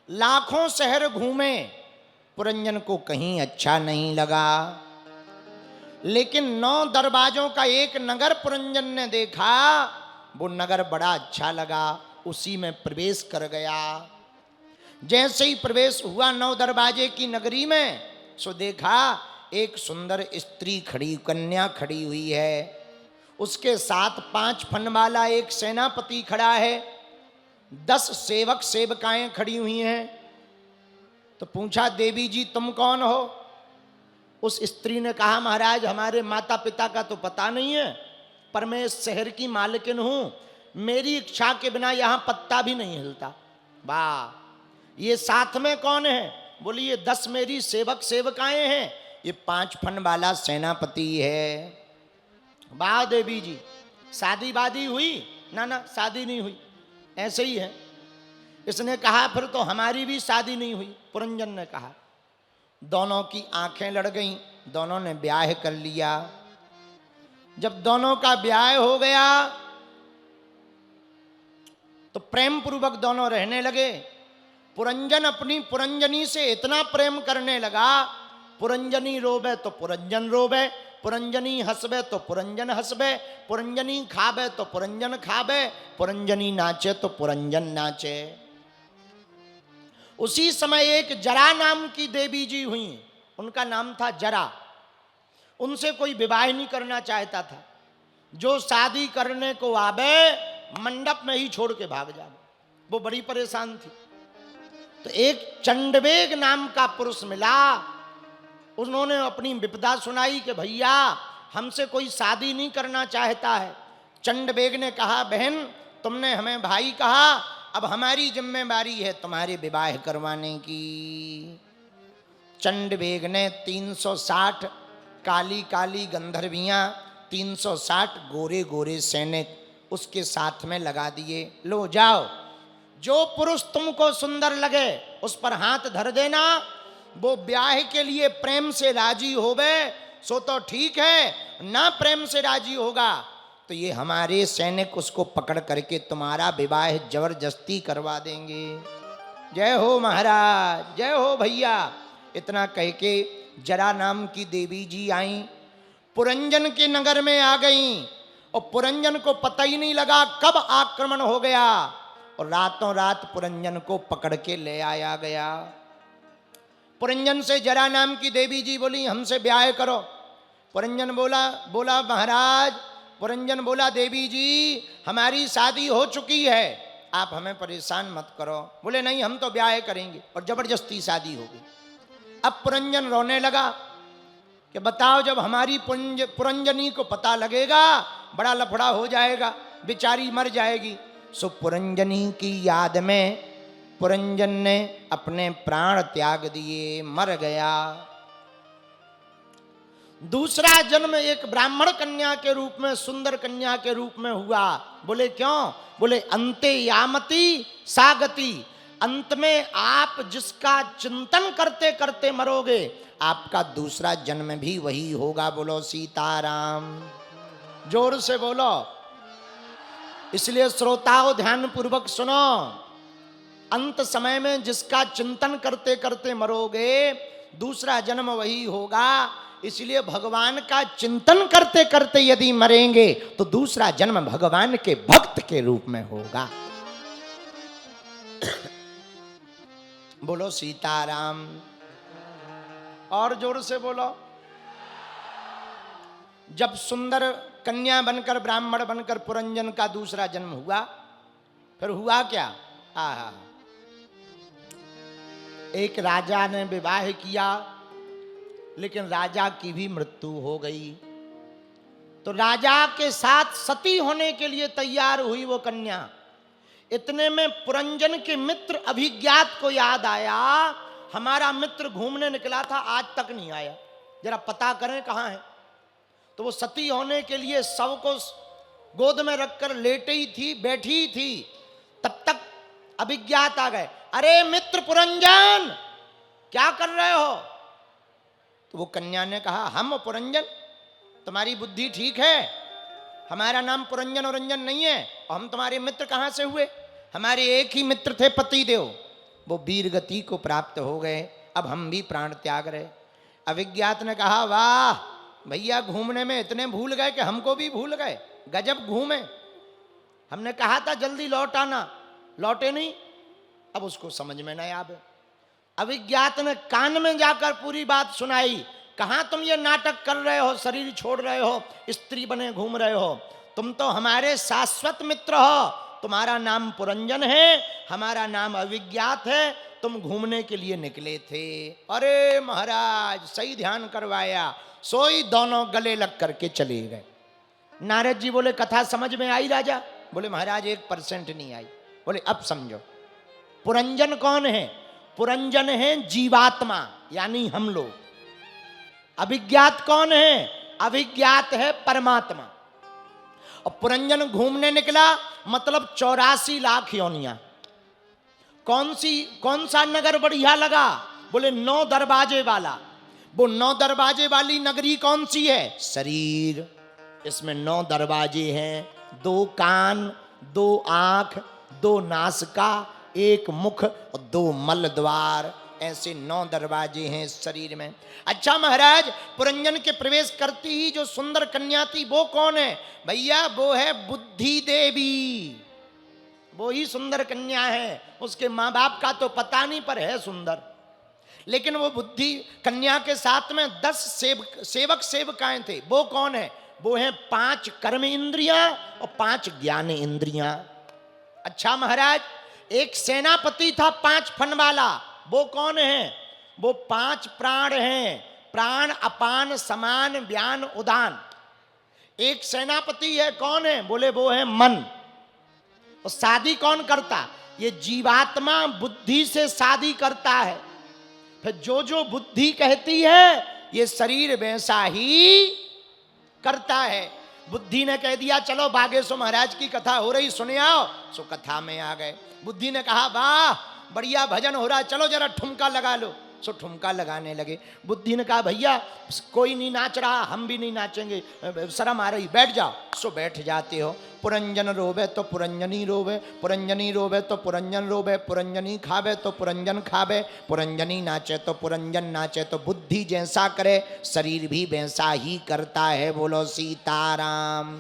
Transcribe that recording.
लाखों शहर घूमे, पुरंजन को कहीं अच्छा नहीं लगा। लेकिन 9 दरवाजों का एक नगर पुरंजन ने देखा, वो नगर बड़ा अच्छा लगा, उसी में प्रवेश कर गया। जैसे ही प्रवेश हुआ 9 दरवाजे की नगरी में, सो देखा एक सुंदर स्त्री खड़ी, कन्या खड़ी हुई है। उसके साथ 5 फन वाला एक सेनापति खड़ा है, 10 सेवक सेवकाएं खड़ी हुई हैं। तो पूछा, देवी जी तुम कौन हो? उस स्त्री ने कहा, महाराज हमारे माता पिता का तो पता नहीं है, पर मैं इस शहर की मालकिन हूं, मेरी इच्छा के बिना यहां पत्ता भी नहीं हिलता। वाह, ये साथ में कौन है? बोली, ये 10 मेरी सेवक सेवकाएं हैं, ये 5 फन वाला सेनापति है। वाह देवी जी, शादी वादी हुई? ना ना, शादी नहीं हुई, ऐसे ही है। इसने कहा, फिर तो हमारी भी शादी नहीं हुई। पुरंजन ने कहा। दोनों की आंखें लड़ गईं, दोनों ने ब्याह कर लिया। जब दोनों का ब्याह हो गया तो प्रेम पूर्वक दोनों रहने लगे। पुरंजन अपनी पुरंजनी से इतना प्रेम करने लगा, पुरंजनी रोबे तो पुरंजन रोबे, पुरंजनी हंसबे तो पुरंजन हंसबे, पुरंजनी खाबे तो पुरंजन खाबे, पुरंजनी नाचे तो पुरंजन नाचे। उसी समय एक जरा नाम की देवी जी हुई, उनका नाम था जरा। उनसे कोई विवाह नहीं करना चाहता था, जो शादी करने को आवे मंडप में ही छोड़ के भाग जावे। वो बड़ी परेशान थी। तो एक चंडवेग नाम का पुरुष मिला, उन्होंने अपनी विपदा सुनाई कि भैया हमसे कोई शादी नहीं करना चाहता है। चंडवेग ने कहा, बहन तुमने हमें भाई कहा, अब हमारी जिम्मेदारी है तुम्हारे विवाह करवाने की। चंडवेग ने 360 काली काली गंधर्वियां, 360 गोरे गोरे सैनिक उसके साथ में लगा दिए। लो जाओ, जो पुरुष तुमको सुंदर लगे उस पर हाथ धर देना, वो ब्याह के लिए प्रेम से राजी होवे सो तो ठीक है, ना प्रेम से राजी होगा तो ये हमारे सैनिक उसको पकड़ करके तुम्हारा विवाह जबरदस्ती करवा देंगे। जय हो महाराज, जय हो भैया। इतना कह के जरा नाम की देवी जी आई, पुरंजन के नगर में आ गईं, और पुरंजन को पता ही नहीं लगा कब आक्रमण हो गया, और रातों रात पुरंजन को पकड़ के ले आया गया। पुरंजन से जरा नाम की देवी जी बोली, हमसे ब्याह करो। पुरंजन बोला महाराज, पुरंजन बोला, देवी जी हमारी शादी हो चुकी है, आप हमें परेशान मत करो। बोले नहीं, हम तो ब्याह करेंगे, और जबरदस्ती शादी हो गई। अब पुरंजन रोने लगा कि बताओ, जब हमारी पुरंजनी को पता लगेगा बड़ा लफड़ा हो जाएगा, बेचारी मर जाएगी। सो पुरंजनी की याद में पुरंजन ने अपने प्राण त्याग दिए, मर गया। दूसरा जन्म एक ब्राह्मण कन्या के रूप में, सुंदर कन्या के रूप में हुआ। बोले क्यों? बोले अंते यामती सागति, अंत में आप जिसका चिंतन करते करते मरोगे, आपका दूसरा जन्म भी वही होगा। बोलो सीताराम, जोर से बोलो। इसलिए श्रोताओं ध्यान पूर्वक सुनो, अंत समय में जिसका चिंतन करते करते मरोगे, दूसरा जन्म वही होगा। इसलिए भगवान का चिंतन करते करते यदि मरेंगे तो दूसरा जन्म भगवान के भक्त के रूप में होगा। बोलो सीताराम, और जोर से बोलो। जब सुंदर कन्या बनकर, ब्राह्मण बनकर पुरंजन का दूसरा जन्म हुआ, फिर हुआ क्या? आहा, एक राजा ने विवाह किया, लेकिन राजा की भी मृत्यु हो गई। तो राजा के साथ सती होने के लिए तैयार हुई वो कन्या। इतने में पुरंजन के मित्र अभिज्ञात को याद आया, हमारा मित्र घूमने निकला था, आज तक नहीं आया, जरा पता करें कहाँ है। तो वो सती होने के लिए शव को गोद में रखकर लेटी थी, बैठी थी, तब तक अभिज्ञात आ गए। अरे मित्र पुरंजन, क्या कर रहे हो? तो वो कन्या ने कहा, हम पुरंजन, तुम्हारी बुद्धि ठीक है, हमारा नाम पुरंजन और रंजन नहीं है, और हम तुम्हारे मित्र कहाँ से हुए? हमारे एक ही मित्र थे पति देव, वो वीर गति को प्राप्त हो गए। अब हम भी प्राण त्याग रहे। अविज्ञात ने कहा, वाह भैया, घूमने में इतने भूल गए कि हमको भी भूल गए, गजब घूमे। हमने कहा था जल्दी लौट आना, लौटे नहीं। अब उसको समझ में नहीं आवे। अविज्ञात ने कान में जाकर पूरी बात सुनाई। कहाँ तुम ये नाटक कर रहे हो, शरीर छोड़ रहे हो, स्त्री बने घूम रहे हो, तुम तो हमारे शाश्वत मित्र हो। तुम्हारा नाम पुरंजन है, हमारा नाम अविज्ञात है, तुम घूमने के लिए निकले थे। अरे महाराज, सही ध्यान करवाया। सोई दोनों गले लग करके चले गए। नारद जी बोले, कथा समझ में आई राजा? बोले महाराज 1% नहीं आई। बोले अब समझो, पुरंजन कौन है? पुरंजन है जीवात्मा, यानी हम लोग। अभिज्ञात कौन है? अभिज्ञात है परमात्मा। और पुरंजन घूमने निकला, मतलब 84 लाख योनियां। कौन सा नगर बढ़िया लगा? बोले 9 दरवाजे वाला। वो 9 दरवाजे वाली नगरी कौन सी है? शरीर। इसमें 9 दरवाजे हैं, 2 कान, 2 आंख, 2 नासिका, 1 मुख और 2 मल द्वार। ऐसे 9 दरवाजे हैं शरीर में। अच्छा महाराज, पुरंजन के प्रवेश करती ही जो सुंदर कन्या थी वो कौन है? भैया वो है बुद्धि देवी। वो ही सुंदर कन्या है। उसके माँ बाप का तो पता नहीं, पर है सुंदर। लेकिन वो बुद्धि कन्या के साथ में 10 सेवक सेवकाएं थे। वो कौन है? वो है 5 कर्म इंद्रियां और 5 ज्ञान इंद्रियां। अच्छा महाराज, एक सेनापति था 5 फन वाला। वो कौन है? वो 5 प्राण हैं, प्राण अपान समान व्यान उदान। एक सेनापति है, कौन है? बोले वो है मन। और शादी कौन करता? ये जीवात्मा बुद्धि से शादी करता है। फिर जो जो बुद्धि कहती है ये शरीर वैसा ही करता है। बुद्धि ने कह दिया चलो बागेश्वर महाराज की कथा हो रही, सुने आओ। सो कथा में आ गए। बुद्धि ने कहा वाह बढ़िया भजन हो रहा है, चलो जरा ठुमका लगा लो। सो ठुमका लगाने लगे। बुद्धि ने कहा भैया कोई नहीं नाच रहा, हम भी नहीं नाचेंगे, शर्म आ रही, बैठ जाओ। सो बैठ जाते हो। पुरंजन रोवे तो पुरंजनी रोवे, पुरंजनी रोवे तो पुरंजन रोवे, पुरंजनी खावे तो पुरंजन खावे, पुरंजनी नाचे तो पुरंजन नाचे। तो बुद्धि जैसा करे शरीर भी वैसा ही करता है। बोलो सीताराम।